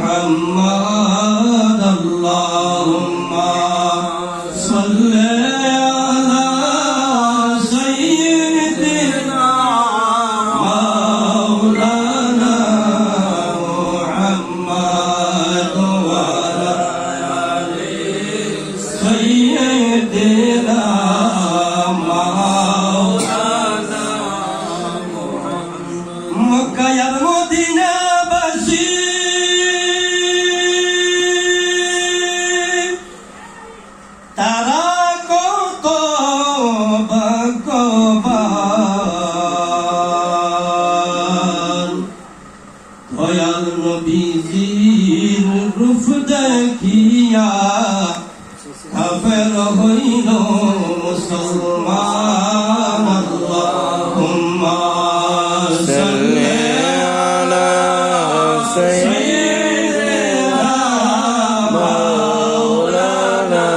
محمد اللهم صل على سيدنا مولانا محمد وعلى آل سيدنا مولانا مكة يا مدينة তারা কত ভাগ্যবান দয়াল নবীজির রূপ দেখিয়া কাফের হইল মুসলমান। আল্লাহুম্মা সাল্লি আলা সাইয়্যিদিনা মাওলানা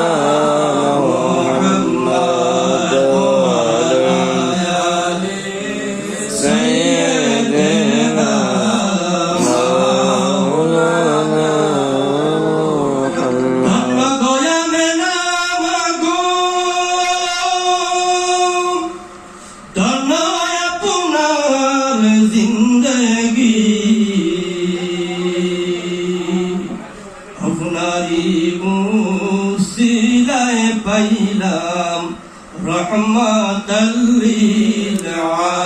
মুহাম্মদ ওয়া আলা আলি সাইয়্যিদিনা মাওলানা মুহাম্মদ। দয়া মেনা মাগো দনয় আপনার জিন্দগি আপনারি মুসিলায় পাইলাম রহমাতাল লিল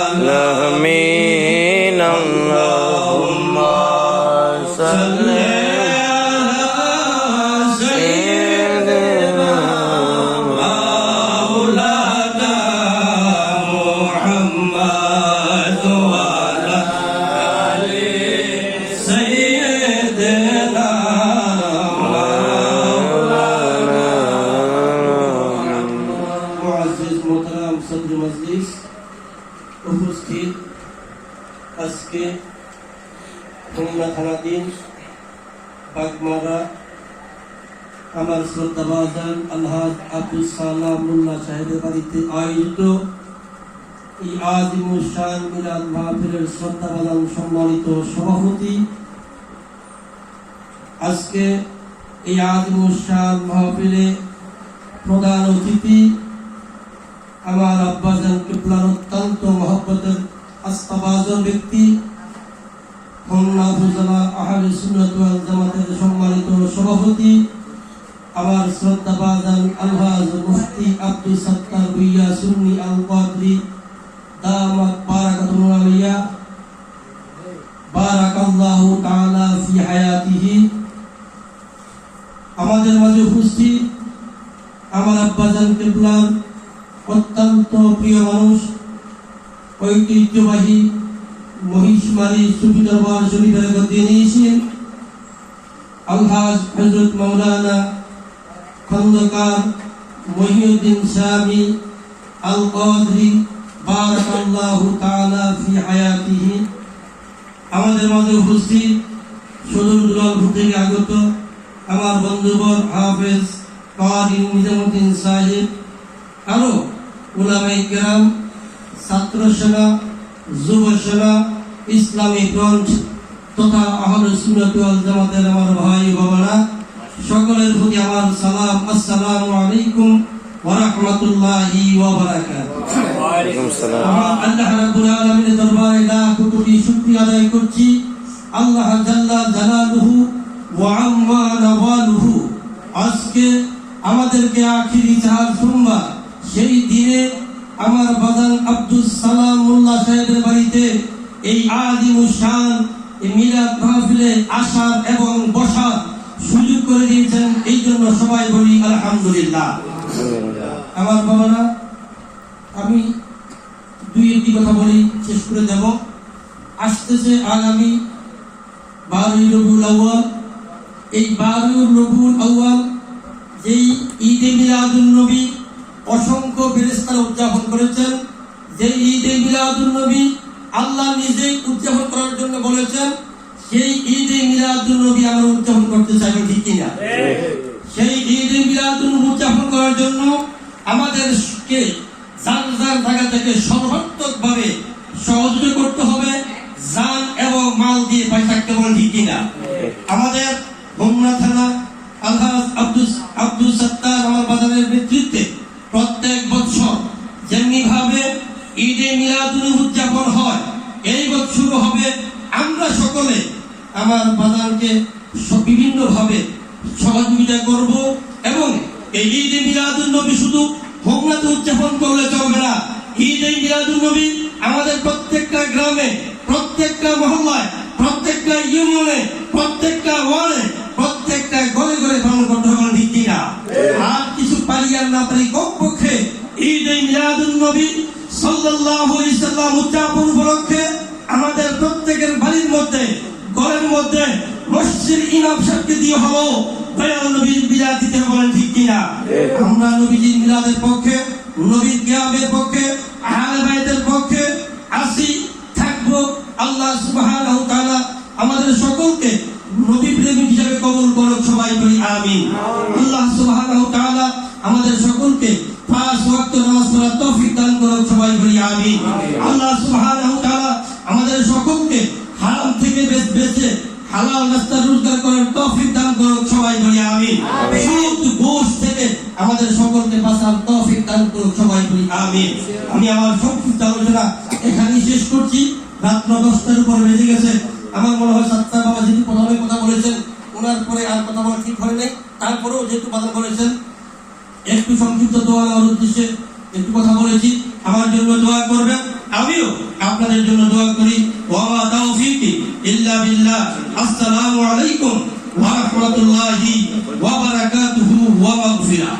আলামিন। আল্লাহুম্মা সাল্লি আলা সাইয়্যিদিনা মাওলানা মুহাম্মদ ওয়া আলা আলি সাইয়্যিদিনা মুআজ্জিজ মোহতারাম সদর মজলিস উপস্থিত আজকে খুলনা থানাধীন বাগমারা আমার শ্রদ্ধাভাজন আলহাজ আব্দুল সালাম মোল্লা সাহেবের বাড়িতে আয়োজিত এই আজিমুল শান মিলাদ মাহফিলের শ্রদ্ধাভাজন সম্মানিত সভাপতি, আজকে এই আজিমুল শান মাহফিলে প্রধান অতিথি আমার আব্বাজান কিবলার অত্যন্ত মহব্বতের আস্থাভাজন ব্যক্তি খুলনা উপজেলা আহলে সুন্নাত ওয়াল জামাতের সম্মানিত সভাপতি আমার শ্রদ্ধাভাজন আলহাজ মুফতি আব্দুল সত্তার ভুইয়া সুন্নি আল কাদরি দামাত বারাকাতুহু আলিয়া বারাকাল্লাহু তাআলা ফি হায়াতিহি। আমাদের মাঝে উপস্থিত আমার আব্বাজান কিবলার অত্যন্ত প্রিয় মানুষ, ঐতিহ্যবাহী মহিষমারী সুফি দরবার শরীফের গদ্দিয়ে নিয়েছেন আলহাজ হযরত মাওলানা খন্দকার মহিউদ্দিন শামী আল কাদরি বারাকাল্লাহু তাআলা ফি হায়াতিহি। আমাদের মাঝে উপস্থিত সুদূর দূরান্ত থেকে আগত আমার বন্ধুবর হাফেজ কারি নিজামুদ্দিন সাহেব, আরো উলামায়ে কেরাম, ছাত্র সেনা, যুব সেনা, ইসলামী ফ্রন্ট তথা আহলে সুন্নাত ওয়াল জামাতের আমার ভাই বাবারা, সকলের প্রতি আমার সালাম। আসসালামু আলাইকুম ওয়া রাহমাতুল্লাহি ওয়া বারাকাতুহু। ওয়া আলাইকুম আসসালাম। আমার আল্লাহ রাব্বুল আলামিনের দরবারে লাখ কোটি শুকরিয়া আদায় করছি। আল্লাহ জাল্লা জালালুহু ওয়া আম্মা নাওয়ালুহু আজকে আমাদেরকে আখিরি জাহাজ সোমবার সেই দিনে আমার বাজান আব্দুল সালাম মোল্লা সাহেবের বাড়িতে এই আজিমুল শান মিলাদ মাহফিলে আসার এবং বসার সুযোগ করে দিয়েছেন, এই জন্য সবাই বলি আলহামদুলিল্লাহ। আমার বাবারা, আমি দুই একটি কথা বলি, শেষ করে দেব। আসতেছে আগামী 12ই রবিউল আউয়াল। এই 12ই রবিউল আউয়াল যেই ঈদে মিলাদুন নবী অসংখ্য ফেরেশতারা উদযাপন করেছেন, যে ঈদে মিলাদুন নবী আল্লাহ নিজেই উদযাপন করার জন্য বলেছেন, সেই ঈদে মিলাদুন নবী আমরা উদযাপন করতে চাই, ঠিক কিনা? সেই ঈদে মিলাদুন উদযাপন করার জন্য আমাদেরকে যার যার জায়গা থেকে সর্বাত্মকভাবে সহযোগিতা করতে হবে। জান এবং মাল দিয়ে পাই থাকতে বলেন ঠিক কিনা? আমাদের হোমনা থানা আলহাজ আব্দুল সত্তার আমার বাজারের নেতৃত্বে প্রত্যেক বছর যেমনি ভাবে ঈদে মিলাদুন নবী উদযাপন হয়, এই বছরও হবে। আমরা সকলে আমার বাজারকে বিভিন্ন ভাবে সহযোগিতা করব এবং এই ঈদে মিলাদুন নবী শুধু হোমনাতে উদযাপন করলে চলবে না। ঈদে মিলাদুন নবী আমাদের প্রত্যেকটা গ্রামে, প্রত্যেকটা মহল্লায়, প্রত্যেকটা ইউনিয়নে, প্রত্যেকটা ওয়ার্ডে, প্রত্যেকটা ঘরে ঘরে পালন করতে হবে ঠিক কিনা? আর কিছু পারি আর না পারি, কমপক্ষে ঈদে মিলাদুন নবী সাল্লাল্লাহু আলাইহি সাল্লাম উদযাপন উপলক্ষে আমাদের প্রত্যেকের বাড়ির মধ্যে, ঘরের মধ্যে মসজিদের ইমাম সাহেবকে দিয়ে হলো দয়াল নবীর মিলাদ দিতে বলেন ঠিক কিনা? আমরা নবীজির মিলাদের পক্ষে, নবীর কিয়ামের পক্ষে, আহলে বাইতের পক্ষে আসি, থাকবো। আল্লাহ সুবহানাহু ওয়া তাআলা আমাদের সকলকে নবী প্রেমিক হিসেবে কবুল করুক, সবাই বলি আমিন। আল্লাহ সুবহানাহু ওয়া তাআলা আমাদের সকলকে 5 ওয়াক্ত নামাজ পড়ার তৌফিক দান করুক, সবাই বলি আমিন। আল্লাহ সুবহানাহু ওয়া তাআলা আমাদের সকলকে হারাম থেকে বেঁচে হালাল রাস্তা রোজগার করার তৌফিক দান করুক, সবাই বলি আমিন। সুদ ঘুষ থেকে আমাদের সকলকে বাঁচার তৌফিক দান করুক, সবাই বলি আমিন। আমি আমার সংক্ষিপ্ত আলোচনা এখানেই শেষ করছি। রাত 9-10টার উপর বেজে গেছে। আমার মনে হয় সাত্তার বাবা যেহেতু প্রথমে কথা বলেছেন, ওনার পরে আর কথা বলা ঠিক হয় নাই। তারপরেও যেহেতু কথা বলেছেন, একটু সংক্ষিপ্ত দোয়া আমার উদ্দেশ্যে একটু কথা বলেছি। আমার জন্য দোয়া করবেন, আমিও আপনাদের জন্য দোয়া করি। ওয়া মা তাওফীকি ইল্লা বিল্লাহ। আসসালামু আলাইকুম ওয়া রাহমাতুল্লাহি ওয়া বারাকাতুহু ওয়া মাগফিরাহ।